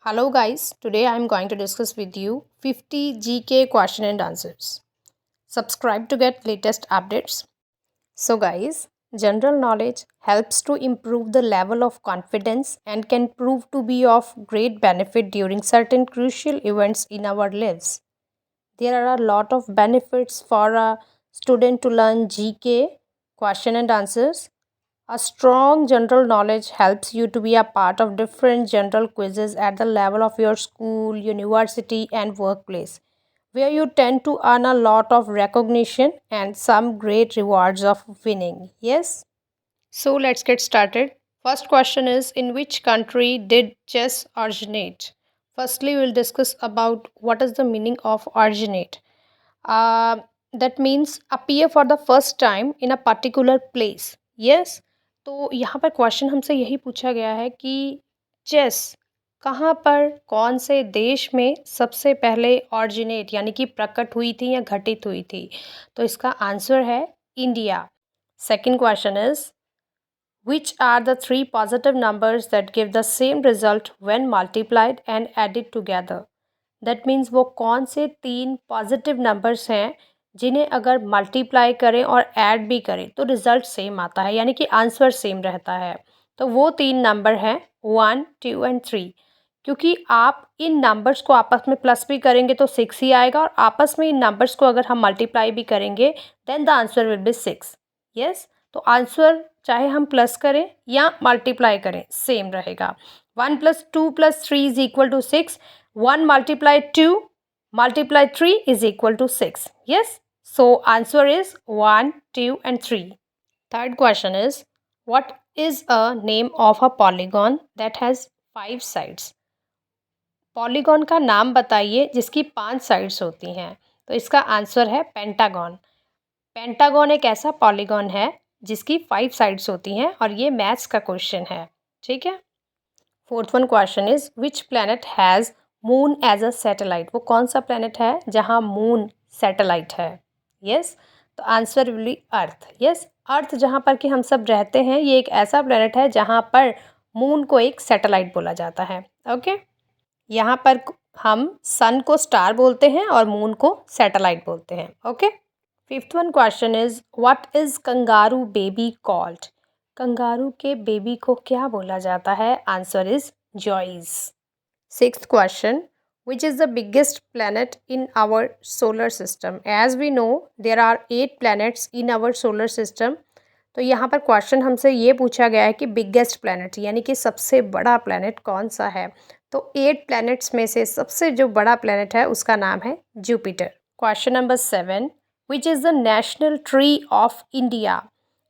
Hello guys, today I am going to discuss with you 50 GK question and answers. Subscribe to get latest updates. So guys, general knowledge helps to improve the level of confidence and can prove to be of great benefit during certain crucial events in our lives. There are a lot of benefits for a student to learn GK question and answers. A strong general knowledge helps you to be a part of different general quizzes at the level of your school, university, and workplace, where you tend to earn a lot of recognition and some great rewards of winning. Yes? So let's get started. First question is, in which country did chess originate? Firstly, we'll discuss about what is the meaning of originate. uh, that means appear for the first time in a particular place. Yes, तो यहाँ पर question हमसे यही पूछा गया है कि chess कहाँ पर कौन से देश में सबसे पहले ऑरिजिनेट यानी कि प्रकट हुई थी या घटित हुई थी। तो इसका आंसर है India. Second question is which are the three positive numbers that give the same result when multiplied and added together? That means वो कौन से तीन पॉजिटिव नंबर्स हैं जिन्हें अगर मल्टीप्लाई करें और ऐड भी करें तो रिज़ल्ट सेम आता है यानी कि आंसर सेम रहता है। तो वो तीन नंबर हैं 1, 2 एंड 3। क्योंकि आप इन नंबर्स को आपस में प्लस भी करेंगे तो 6 ही आएगा और आपस में इन नंबर्स को अगर हम मल्टीप्लाई भी करेंगे then the answer will be 6। Yes, तो आंसर चाहे हम प्लस करें या मल्टीप्लाई करें सेम रहेगा। 1 + 2 + 3 is equal to 6। 1 multiplied 2 multiplied 3 is equal to 6. Yes. So answer is 1, 2 and 3. Third question is, what is a name of a polygon that has 5 sides? Polygon का नाम बताइए जिसकी 5 साइड्स होती हैं। तो इसका आंसर है पेंटागन। पेंटागन एक ऐसा पॉलीगॉन है जिसकी 5 साइड्स होती हैं और ये मैथ्स का क्वेश्चन है। ठीक है। Fourth one question is which planet has moon as a satellite? वो कौन सा प्लैनेट है जहाँ मून सैटेलाइट है? यस, तो answer will be earth. Yes, earth जहाँ पर कि हम सब रहते हैं ये एक ऐसा प्लैनेट है जहाँ पर मून को एक सैटेलाइट बोला जाता है। ओके, यहाँ पर हम सन को स्टार बोलते हैं और मून को सैटेलाइट बोलते हैं। Okay, fifth one question is what is kangaroo baby called? Kangaroo के बेबी को क्या बोला जाता है? Answer is Joyce. Sixth question, which is the biggest planet in our solar system? As we know there are 8 planets in our solar system. तो यहाँ पर question हमसे ये पूछा गया है कि बिगेस्ट प्लैनेट यानी कि सबसे बड़ा प्लैनेट कौन सा है। तो 8 प्लैनेट्स में से सबसे जो बड़ा प्लैनेट है उसका नाम है Jupiter. Question number 7, which is the national tree of India?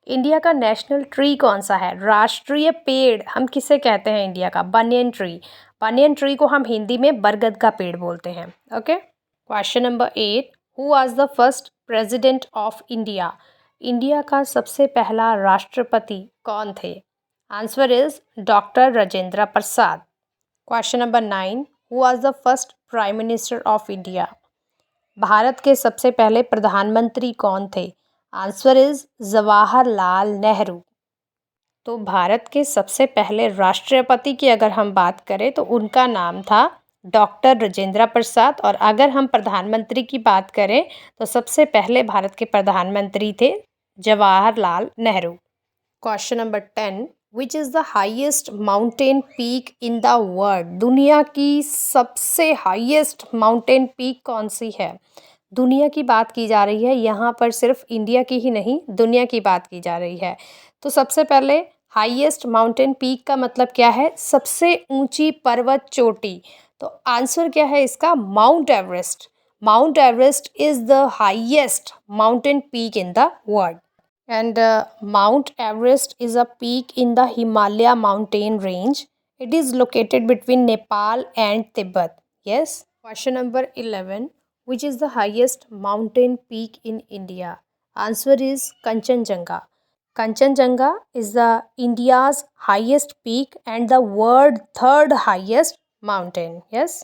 India का नेशनल ट्री कौन सा है? राष्ट्रीय पेड़ हम किसे कहते हैं इंडिया का? Banyan tree. बनियन ट्री को हम हिंदी में बरगद का पेड़ बोलते हैं। Okay, question number 8, who was the first president of India? India का सबसे पहला राष्ट्रपति कौन थे? Answer is doctor Rajendra Prasad. Question number 9, who was the first prime minister of India? Bharat के सबसे पहले प्रधानमंत्री कौन थे? Answer is Jawaharlal Nehru. तो भारत के सबसे पहले राष्ट्रपति की अगर हम बात करें तो उनका नाम था डॉक्टर राजेंद्र प्रसाद, और अगर हम प्रधानमंत्री की बात करें तो सबसे पहले भारत के प्रधानमंत्री थे Jawaharlal Nehru. Question number 10, which is the highest mountain peak in the world? दुनिया की सबसे हाईएस्ट माउंटेन पीक कौन सी है? दुनिया की बात की जा रही है, यहाँ पर सिर्फ इंडिया की ही नहीं दुनिया की बात की जा रही है। तो सबसे पहले हाईएस्ट माउंटेन पीक का मतलब क्या है? सबसे ऊंची पर्वत चोटी। तो आंसर क्या है इसका? Mount Everest. Mount Everest is the highest mountain peak in the world. And Mount Everest is a peak in the Himalaya mountain range. It is located between Nepal and Tibet. Yes. Question number 11. Which is the highest mountain peak in India? Answer is Kanchenjunga. Kanchenjunga is the India's highest peak and the world third highest mountain. Yes.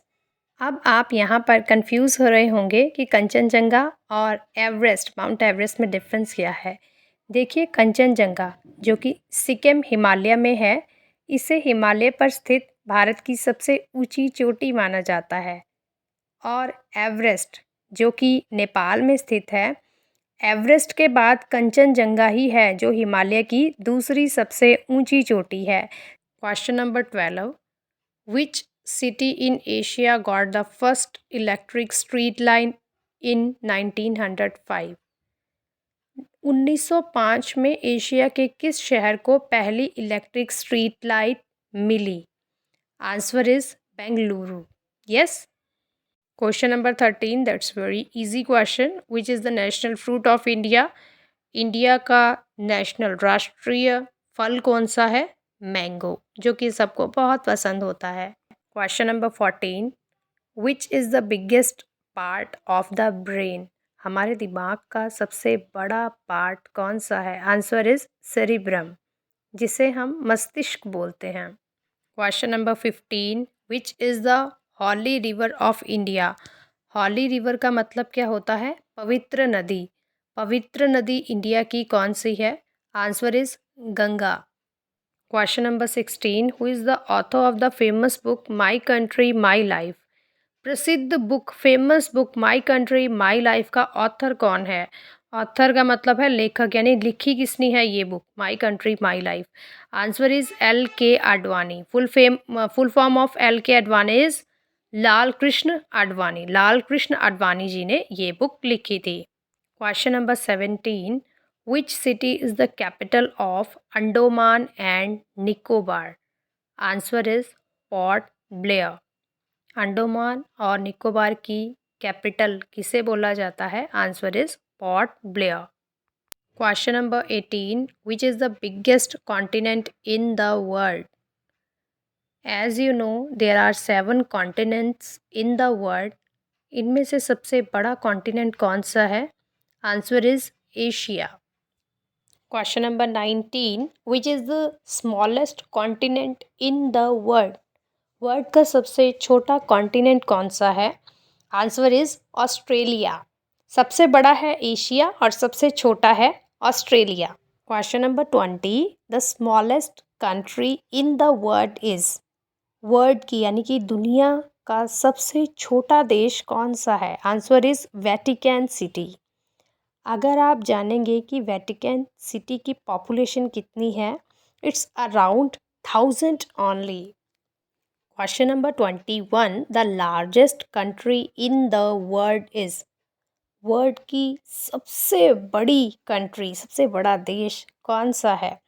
अब आप यहाँ पर confuse हो रहे होंगे कि कंचनजंगा और Everest mount Everest में डिफरेंस क्या है। देखिए, कंचनजंगा जो कि सिक्किम हिमालय में है, इसे हिमालय पर स्थित भारत की सबसे ऊंची चोटी माना जाता है। और एवरेस्ट जो कि नेपाल में स्थित है, एवरेस्ट के बाद कंचनजंगा ही है जो हिमालय की दूसरी सबसे ऊंची चोटी है। Question number 12, which city in Asia got the first electric street line in 1905? 1905 में एशिया के किस शहर को पहली इलेक्ट्रिक स्ट्रीट लाइट मिली? Answer is Bengaluru. Yes. Question number 13, that's very easy question. Which is the national fruit of India? India का national राष्ट्रीय फल कौन सा है? मैंगो, जो कि सबको बहुत पसंद होता है। Question number 14, which is the biggest part of the brain? हमारे दिमाग का सबसे बड़ा पार्ट कौन सा है? आंसर इज सेरिब्रम, जिसे हम मस्तिष्क बोलते हैं। Question number 15, which is the holy river of India? Holy river का मतलब क्या होता है? पवित्र नदी। पवित्र नदी इंडिया की कौन सी है? Answer is Ganga. Question number 16, who is the author of the famous book my country my life? प्रसिद्ध book, famous book my country my life का ऑथर कौन है? ऑथर का मतलब है लेखक, यानी लिखी किसने है ये book my country my life? Answer is L.K. Advani. Full form of L.K. Advani is Lal Krishna Advani. Lal Krishna Advani ji ने ये बुक लिखी थी। Question number 17, which city is the capital of Andaman and Nicobar? Answer is Port Blair. Andaman और निकोबार की कैपिटल किसे बोला जाता है? Answer is Port Blair. Question number 18, which is the biggest continent in the world? As you know there are 7 continents in the world. इनमें से सबसे बड़ा कॉन्टिनेंट कौन सा है? Answer is Asia. Question number 19, which is the smallest continent in the world? World का सबसे छोटा कॉन्टिनेंट कौन सा है? Answer is Australia. सबसे बड़ा है एशिया और सबसे छोटा है Australia. Question number 20, the smallest country in the world is? World की यानी कि दुनिया का सबसे छोटा देश कौन सा है? Answer is Vatican city. अगर आप जानेंगे कि वेटिकन सिटी की पॉपुलेशन कितनी है, it's around 1000 only. Question number 21, the largest country in the world is? World की सबसे बड़ी कंट्री, सबसे बड़ा देश कौन सा है?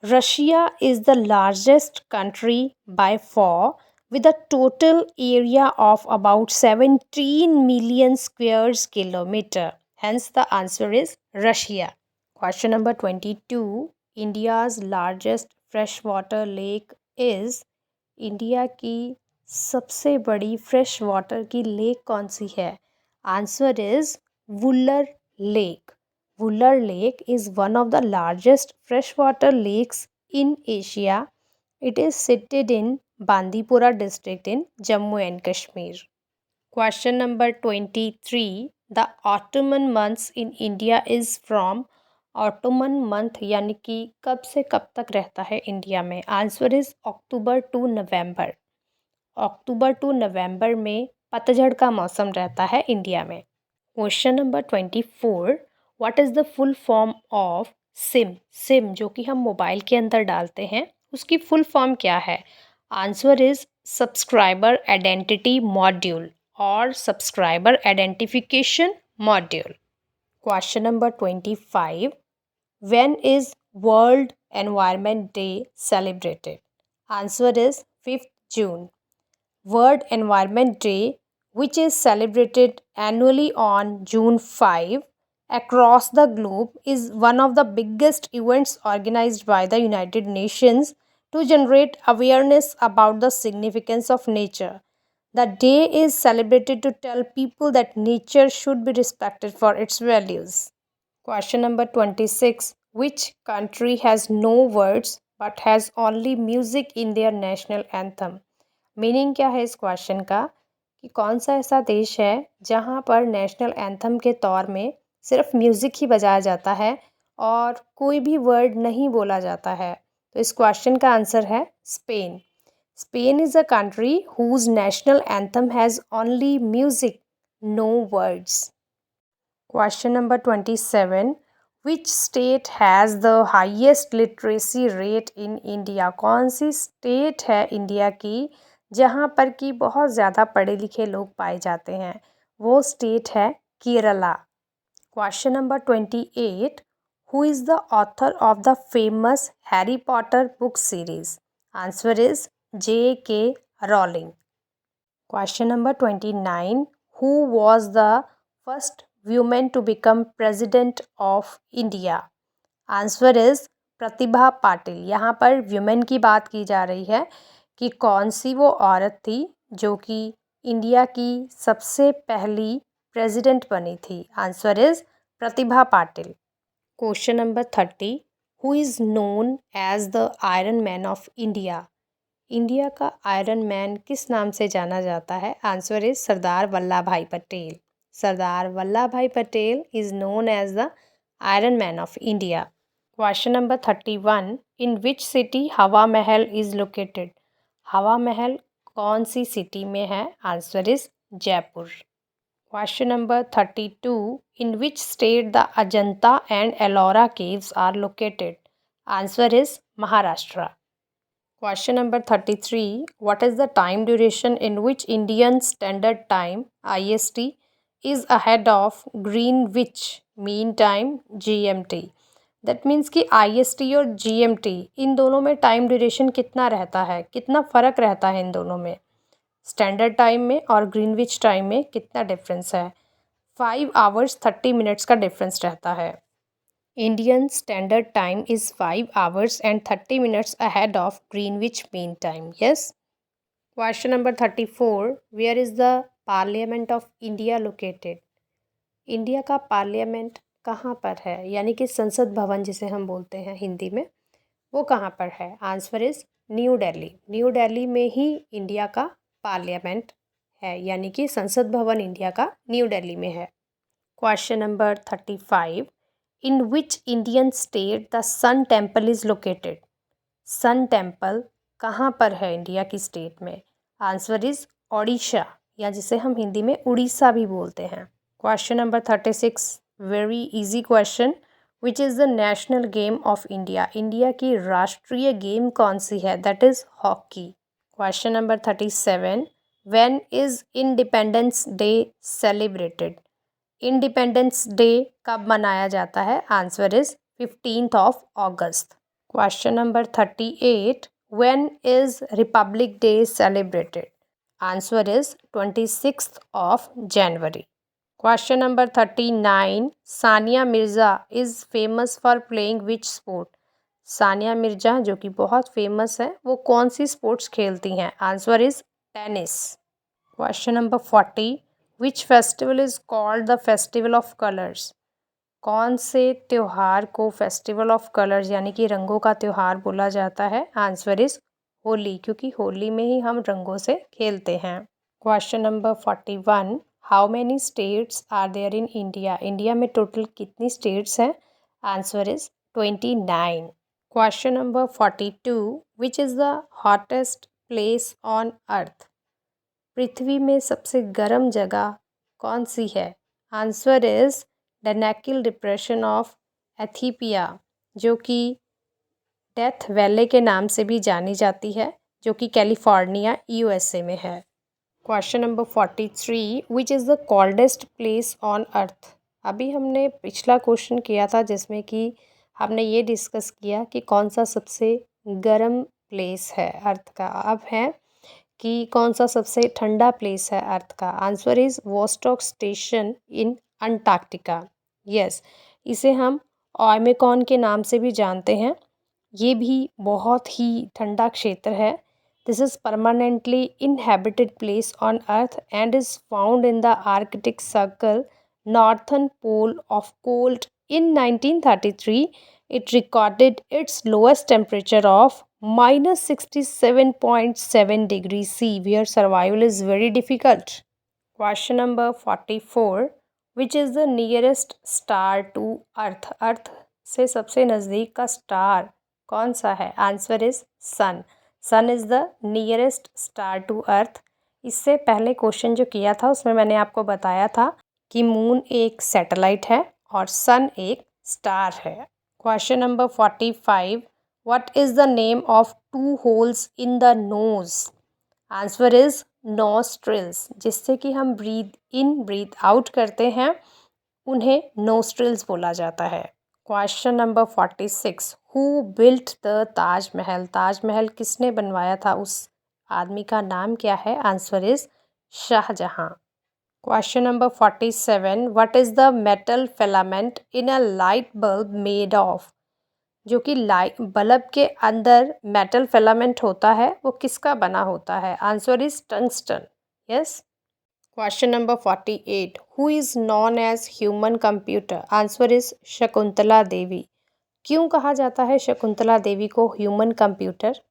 Russia is the largest country bye for with a total area of about 17 million square kilometer. Hence the answer is Russia. Question number 22, India's largest freshwater lake is? India की सबसे बड़ी फ्रेश वाटर की lake कौन सी है? Answer is Wular lake. Wular lake is one of the largest fresh water lakes in Asia. It is sited in Bandipora district in Jammu and Kashmir. Question number 23. The Ottoman months in India is from? Ottoman month यानी कि कब से कब तक रहता है India में? Answer is October to November. October to November में पतझड़ का मौसम रहता है इंडिया में। Question number 24, what is the full form of SIM? SIM जो कि हम मोबाइल के अंदर डालते हैं, उसकी फुल फॉर्म क्या है? Answer is subscriber identity module और subscriber identification module. Question number 25, when is world environment day celebrated? Answer is 5th June. World Environment Day, which is celebrated annually on June 5 across the globe, is one of the biggest events organized by the United Nations to generate awareness about the significance of nature. The day is celebrated to tell people that nature should be respected for its values. Question number 26, which country has no words but has only music in their national anthem? Meaning क्या है इस question का कि कौन सा ऐसा देश है जहाँ पर नेशनल एंथम के तौर में सिर्फ म्यूज़िक ही बजाया जाता है और कोई भी वर्ड नहीं बोला जाता है? तो इस क्वेश्चन का आंसर है Spain. Spain is a country whose national anthem has only music, no words. Question number 27. Which state has the highest literacy rate in India? कौन सी स्टेट है इंडिया की जहाँ पर कि बहुत ज़्यादा पढ़े लिखे लोग पाए जाते हैं? वो स्टेट है Kerala. Question number 28. Who is the author of the famous Harry Potter book series? Answer is J.K. Rowling. Question number 29. Who was the first woman to become president of India? Answer is Pratibha Patil. यहाँ पर women की बात की जा रही है कि कौन सी वो औरत थी जो कि इंडिया की सबसे पहली प्रेसिडेंट बनी थी. Answer is Pratibha Patil. Question number 30. Who is known as the iron man of India? India का आयरन मैन किस नाम से जाना जाता है? Answer is Sardar Vallabhbhai Patel. Sardar Vallabhbhai Patel is known as the iron man of India. Question number 31. In which city Hawa Mahal is located? हवा महल कौन सी city में है? Answer is Jaipur. Question number 32. In which state the Ajanta and Ellora caves are located? Answer is Maharashtra. Question number 33. What is the time duration in which Indian Standard Time (IST) is ahead of Greenwich Mean Time (GMT)? That means कि IST और GMT इन दोनों में time duration कितना रहता है, कितना फ़र्क रहता है इन दोनों में? स्टैंडर्ड टाइम में और ग्रीनविच टाइम में कितना डिफरेंस है? 5 hours 30 minutes का डिफरेंस रहता है. Indian Standard Time is 5 hours and 30 minutes ahead of Greenwich Mean Time. Yes. Question number 34. Where is the Parliament of India located? India का parliament कहाँ पर है, यानी कि संसद भवन जिसे हम बोलते हैं हिंदी में, वो कहाँ पर है? Answer is new Delhi. New Delhi में ही इंडिया का पार्लियामेंट है, यानी कि संसद भवन इंडिया का न्यू दिल्ली में है. Question number 35. In which Indian state the sun temple is located? Sun temple कहाँ पर है इंडिया की स्टेट में? आंसर इज ओडिशा, या जिसे हम हिंदी में उड़ीसा भी बोलते हैं. Question number 36. Very easy question. Which is the national game of India? India की राष्ट्रीय गेम कौन सी है? That is hockey. Question number 37. When is independence day celebrated? Independence day कब मनाया जाता है? Answer is 15 August. Question number 38. When is Republic day celebrated? Answer is 26 January. Question number 39. Sania Mirza is famous for playing which sport? Sania Mirza जो कि बहुत famous है, वो कौन सी स्पोर्ट्स खेलती हैं? Answer is tennis. Question number 40. Which festival is called the festival of colours? कौन से त्यौहार को फेस्टिवल ऑफ कलर्स यानी कि रंगों का त्यौहार बोला जाता है? आंसर इज होली, क्योंकि होली में ही हम रंगों से खेलते हैं. Question number 41. How many states are there in India? India में टोटल कितनी स्टेट्स हैं? Answer is 29. Question number 42. Which is the hottest place on earth? पृथ्वी में सबसे गर्म जगह कौन सी है? Answer is Danakil Depression of Ethiopia, जो कि डेथ वैले के नाम से भी जानी जाती है, जो कि कैलिफोर्निया USA में है. Question number 43. Which is the coldest place on अर्थ? अभी हमने पिछला क्वेश्चन किया था जिसमें कि हमने ये डिस्कस किया कि कौन सा सबसे गर्म प्लेस है अर्थ का. अब है कि कौन सा सबसे ठंडा प्लेस है अर्थ का? Answer is Vostok station in Antarctica. Yes, इसे हम ओमिकॉन के नाम से भी जानते हैं. ये भी बहुत ही ठंडा क्षेत्र है. This is permanently inhabited place on earth and is found in the Arctic circle northern pole of cold. In 1933, it recorded its lowest temperature of -67.7 degrees C, where survival is very difficult. Question number 44. Which is the nearest star to Earth? Earth से सबसे नज़दीक का star कौन सा है? Answer is sun. Sun is the nearest star to earth. इससे पहले question जो किया था उसमें मैंने आपको बताया था कि मून एक सैटेलाइट है और सन एक स्टार है। Question number 45, what is the name of two holes in the nose? Answer is nostrils. जिससे कि हम ब्रीथ इन ब्रीथ आउट करते हैं उन्हें नोस्ट्रिल्स बोला जाता है। Question number 46, who built the Taj Mahal? Taj Mahal किसने बनवाया था? उस आदमी का नाम क्या है? Answer is Shah Jahan. Question number 47, what is the metal filament in a light bulb made of? जो कि लाइट बल्ब के अंदर मेटल फिलामेंट होता है वो किसका बना होता है? Answer is tungsten. Yes. Question number 48, who is known as human computer? Answer is Shakuntala Devi. क्यों कहा जाता है शकुंतला देवी को human computer?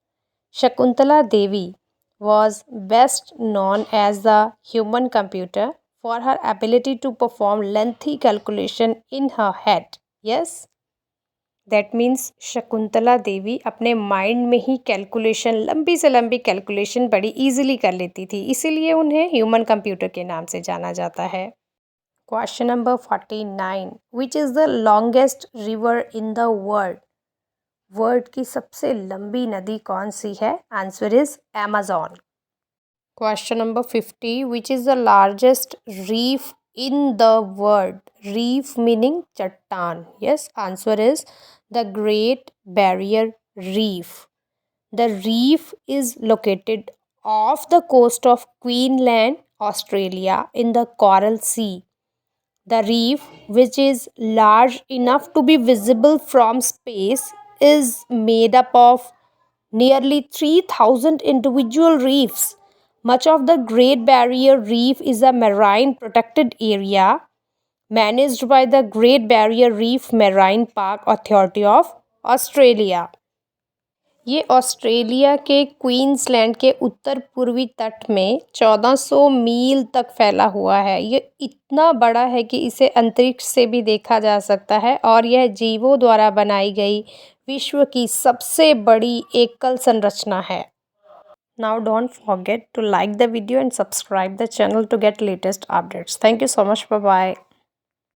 Shakuntala Devi was best known as the human computer for her ability to perform lengthy calculation in her head. Yes, that means Shakuntala Devi अपने mind में ही calculation, लंबी से लंबी कैलकुलेशन बड़ी इजीली कर लेती थी, इसीलिए उन्हें ह्यूमन कंप्यूटर के नाम से जाना जाता है। Question number 49, which is the longest river in the world? World की सबसे लंबी नदी कौन सी है? Answer is Amazon. Question number 50, which is the largest reef in the world? Reef meaning चट्टान। Yes, answer is the Great Barrier Reef. The reef is located off the coast of Queensland, Australia, in the Coral Sea. The reef, which is large enough to be visible from space, is made up of nearly 3,000 individual reefs. Much of the Great Barrier Reef is a marine protected area managed by the Great Barrier Reef Marine Park Authority of Australia. ये Australia के Queensland के उत्तर पूर्वी तट में 1400 मील तक फैला हुआ है। ये इतना बड़ा है कि इसे अंतरिक्ष से भी देखा जा सकता है और यह जीवों द्वारा बनाई गई विश्व की सबसे बड़ी एकल संरचना है। Now don't forget to like the video and subscribe the channel to get latest updates. Thank you so much. Bye bye.